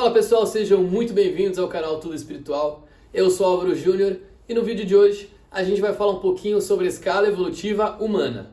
Fala pessoal, sejam muito bem-vindos ao canal Tudo Espiritual. Eu sou Álvaro Júnior e no vídeo de hoje a gente vai falar um pouquinho sobre a escala evolutiva humana.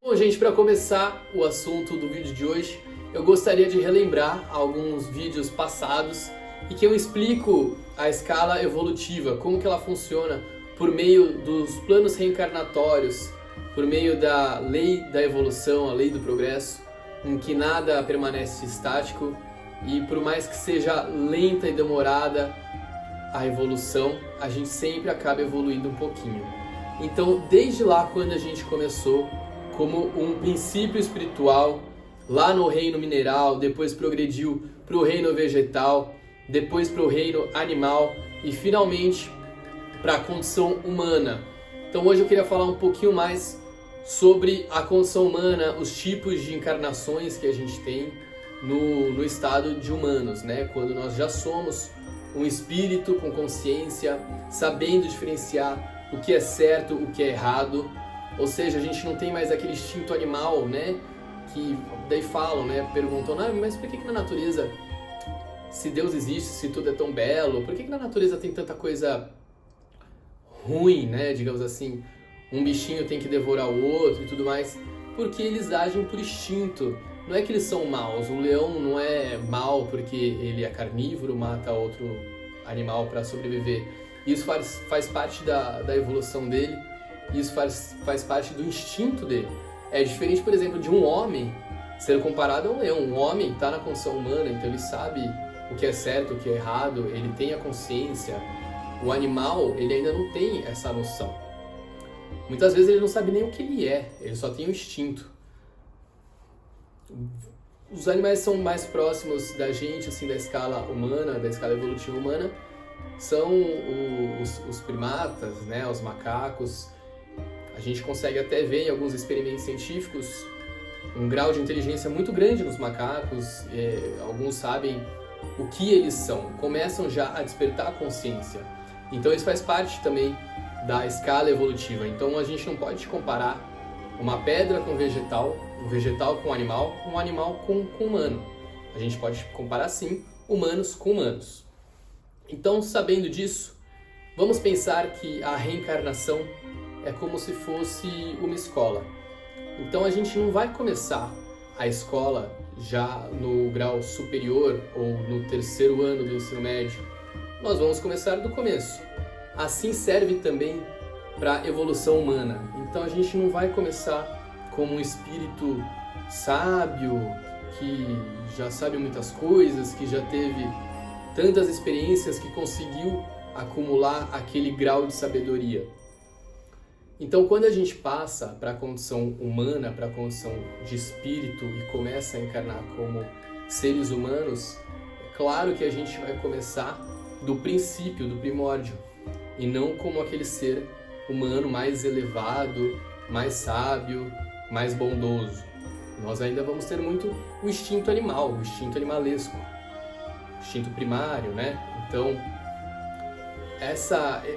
Bom, gente, para começar o assunto do vídeo de hoje, eu gostaria de relembrar alguns vídeos passados e que eu explico a escala evolutiva, como que ela funciona por meio dos planos reencarnatórios, por meio da lei da evolução, a lei do progresso, em que nada permanece estático e por mais que seja lenta e demorada a evolução, a gente sempre acaba evoluindo um pouquinho. Então, desde lá quando a gente começou como um princípio espiritual, lá no reino mineral, depois progrediu para o reino vegetal, depois para o reino animal e finalmente para a condição humana. Então hoje eu queria falar um pouquinho mais sobre a condição humana, os tipos de encarnações que a gente tem no estado de humanos, né? Quando nós já somos um espírito com consciência, sabendo diferenciar o que é certo, o que é errado, ou seja, a gente não tem mais aquele instinto animal, né? Que daí falam, né? Perguntam, mas por que na natureza, se Deus existe, se tudo é tão belo, por que na natureza tem tanta coisa ruim, né? Digamos assim, um bichinho tem que devorar o outro e tudo mais, porque eles agem por instinto. Não é que eles são maus, o leão não é mau porque ele é carnívoro, mata outro animal para sobreviver. Isso faz parte da evolução dele, isso faz parte do instinto dele. É diferente, por exemplo, de um homem ser comparado a um leão. Um homem está na condição humana, então ele sabe o que é certo, o que é errado, ele tem a consciência. O animal, ele ainda não tem essa noção. Muitas vezes ele não sabe nem o que ele é, ele só tem o instinto. Os animais são mais próximos da gente, assim, da escala humana, da escala evolutiva humana, são os primatas, né, os macacos. A gente consegue até ver em alguns experimentos científicos um grau de inteligência muito grande nos macacos. Alguns sabem o que eles são, começam já a despertar a consciência. Então isso faz parte também da escala evolutiva. Então a gente não pode comparar uma pedra com um vegetal com um animal com humano. A gente pode comparar sim humanos com humanos. Então, sabendo disso, vamos pensar que a reencarnação é como se fosse uma escola. Então a gente não vai começar a escola já no grau superior ou no terceiro ano do ensino médio. Nós vamos começar do começo. Assim serve também para a evolução humana. Então a gente não vai começar como um espírito sábio, que já sabe muitas coisas, que já teve tantas experiências, que conseguiu acumular aquele grau de sabedoria. Então quando a gente passa para a condição humana, para a condição de espírito e começa a encarnar como seres humanos, é claro que a gente vai começar do princípio, do primórdio, e não como aquele ser humano mais elevado, mais sábio, mais bondoso. Nós ainda vamos ter muito o instinto animal, o instinto animalesco, o instinto primário, né? Então,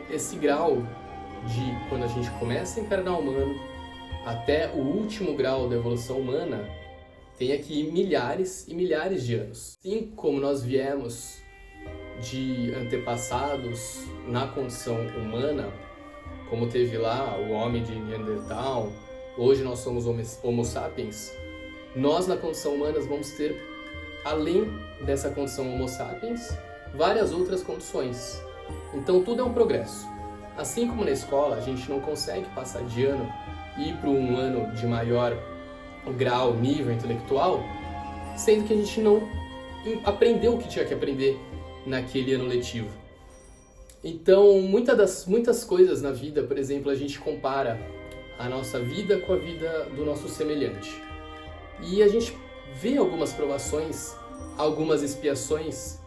esse grau de quando a gente começa a encarnar humano até o último grau da evolução humana tem aqui milhares e milhares de anos. Assim como nós viemos de antepassados na condição humana, como teve lá o homem de Neandertal, hoje nós somos Homo sapiens, nós na condição humana vamos ter, além dessa condição Homo sapiens, várias outras condições. Então tudo é um progresso. Assim como na escola a gente não consegue passar de ano e ir para um ano de maior grau, nível intelectual, sendo que a gente não aprendeu o que tinha que aprender naquele ano letivo. Então, muitas coisas na vida, por exemplo, a gente compara a nossa vida com a vida do nosso semelhante. E a gente vê algumas provações, algumas expiações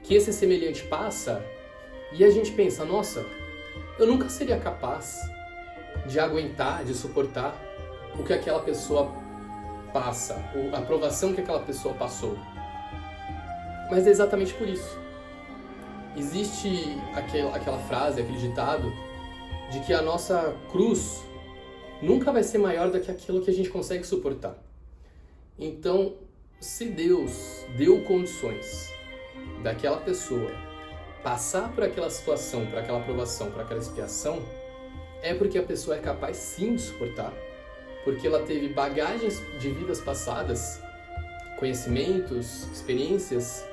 que esse semelhante passa e a gente pensa, nossa, eu nunca seria capaz de aguentar, de suportar o que aquela pessoa passa, a provação que aquela pessoa passou. Mas é exatamente por isso. Existe aquela frase, aquele ditado, de que a nossa cruz nunca vai ser maior do que aquilo que a gente consegue suportar. Então, se Deus deu condições daquela pessoa passar por aquela situação, por aquela provação, por aquela expiação, é porque a pessoa é capaz sim de suportar, porque ela teve bagagens de vidas passadas, conhecimentos, experiências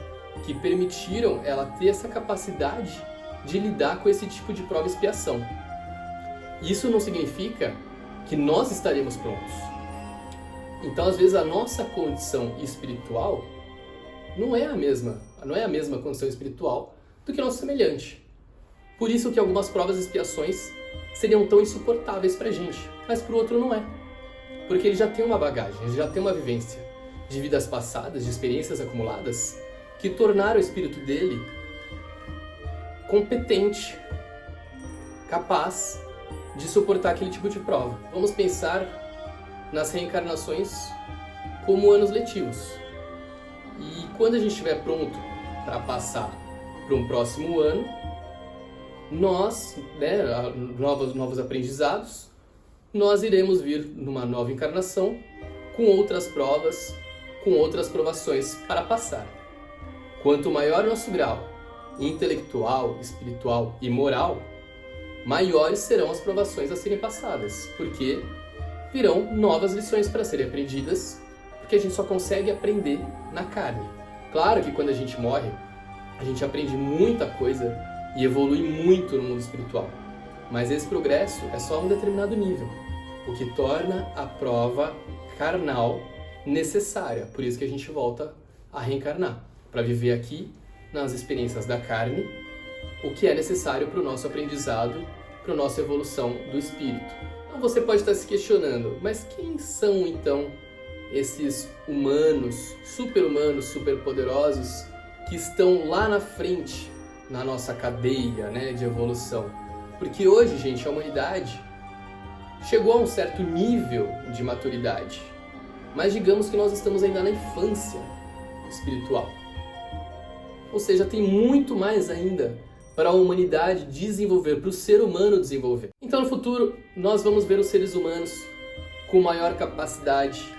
que permitiram ela ter essa capacidade de lidar com esse tipo de prova e expiação. Isso não significa que nós estaremos prontos. Então, às vezes, a nossa condição espiritual não é a mesma condição espiritual do que o nosso semelhante. Por isso que algumas provas e expiações seriam tão insuportáveis pra gente, mas pro outro não é. Porque ele já tem uma bagagem, ele já tem uma vivência de vidas passadas, de experiências acumuladas, que tornaram o espírito dele competente, capaz de suportar aquele tipo de prova. Vamos pensar nas reencarnações como anos letivos. E quando a gente estiver pronto para passar para um próximo ano, nós, novos aprendizados, nós iremos vir numa nova encarnação com outras provas, com outras provações para passar. Quanto maior o nosso grau intelectual, espiritual e moral, maiores serão as provações a serem passadas, porque virão novas lições para serem aprendidas, porque a gente só consegue aprender na carne. Claro que quando a gente morre, a gente aprende muita coisa e evolui muito no mundo espiritual, mas esse progresso é só a um determinado nível, o que torna a prova carnal necessária. Por isso que a gente volta a reencarnar, para viver aqui nas experiências da carne, o que é necessário para o nosso aprendizado, para a nossa evolução do espírito. Então você pode estar se questionando, mas quem são então esses humanos, superpoderosos, que estão lá na frente na nossa cadeia, de evolução? Porque hoje, gente, a humanidade chegou a um certo nível de maturidade, mas digamos que nós estamos ainda na infância espiritual. Ou seja, tem muito mais ainda para a humanidade desenvolver, para o ser humano desenvolver. Então, no futuro, nós vamos ver os seres humanos com maior capacidade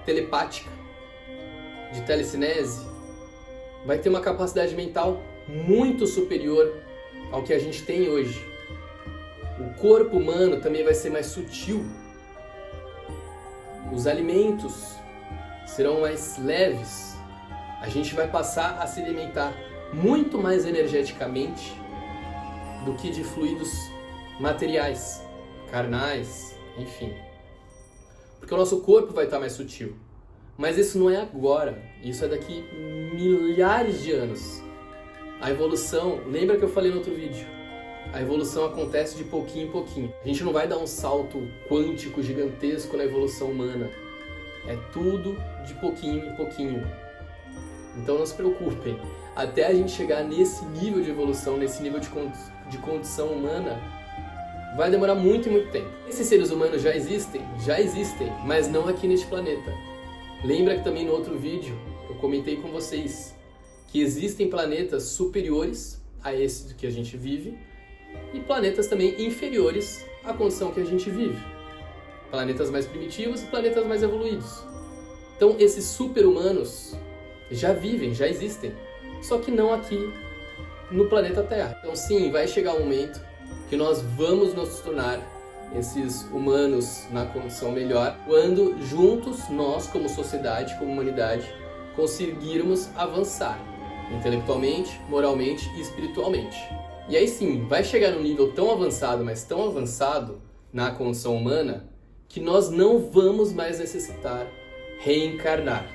telepática, de telecinese, vai ter uma capacidade mental muito superior ao que a gente tem hoje. O corpo humano também vai ser mais sutil. Os alimentos serão mais leves. A gente vai passar a se alimentar muito mais energeticamente do que de fluidos materiais, carnais, enfim. Porque o nosso corpo vai estar mais sutil. Mas isso não é agora, isso é daqui milhares de anos. A evolução, lembra que eu falei no outro vídeo? A evolução acontece de pouquinho em pouquinho. A gente não vai dar um salto quântico gigantesco na evolução humana. É tudo de pouquinho em pouquinho. Então não se preocupem. Até a gente chegar nesse nível de evolução, nesse nível de condição humana, vai demorar muito e muito tempo. Esses seres humanos já existem, mas não aqui neste planeta. Lembra que também no outro vídeo eu comentei com vocês que existem planetas superiores a esse que a gente vive e planetas também inferiores à condição que a gente vive. Planetas mais primitivos e planetas mais evoluídos. Então esses super-humanos já vivem, já existem, só que não aqui no planeta Terra. Então sim, vai chegar um momento que nós vamos nos tornar esses humanos na condição melhor, quando juntos nós, como sociedade, como humanidade, conseguirmos avançar intelectualmente, moralmente e espiritualmente. E aí sim, vai chegar num nível tão avançado, mas tão avançado na condição humana, que nós não vamos mais necessitar reencarnar.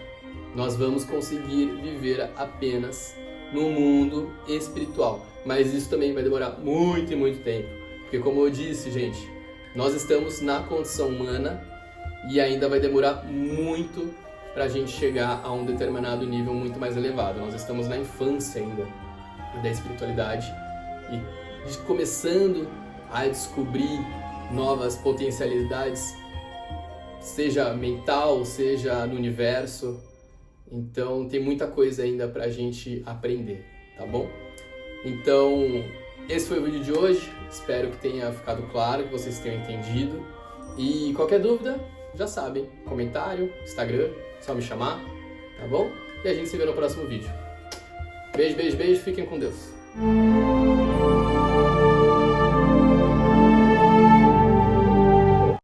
Nós vamos conseguir viver apenas no mundo espiritual. Mas isso também vai demorar muito e muito tempo. Porque como eu disse, gente, nós estamos na condição humana e ainda vai demorar muito para a gente chegar a um determinado nível muito mais elevado. Nós estamos na infância ainda da espiritualidade e começando a descobrir novas potencialidades, seja mental, seja no universo. Então tem muita coisa ainda para a gente aprender, tá bom? Então esse foi o vídeo de hoje. Espero que tenha ficado claro, que vocês tenham entendido. E qualquer dúvida, já sabem, comentário, Instagram, só me chamar, tá bom? E a gente se vê no próximo vídeo. Beijo, beijo, beijo, fiquem com Deus.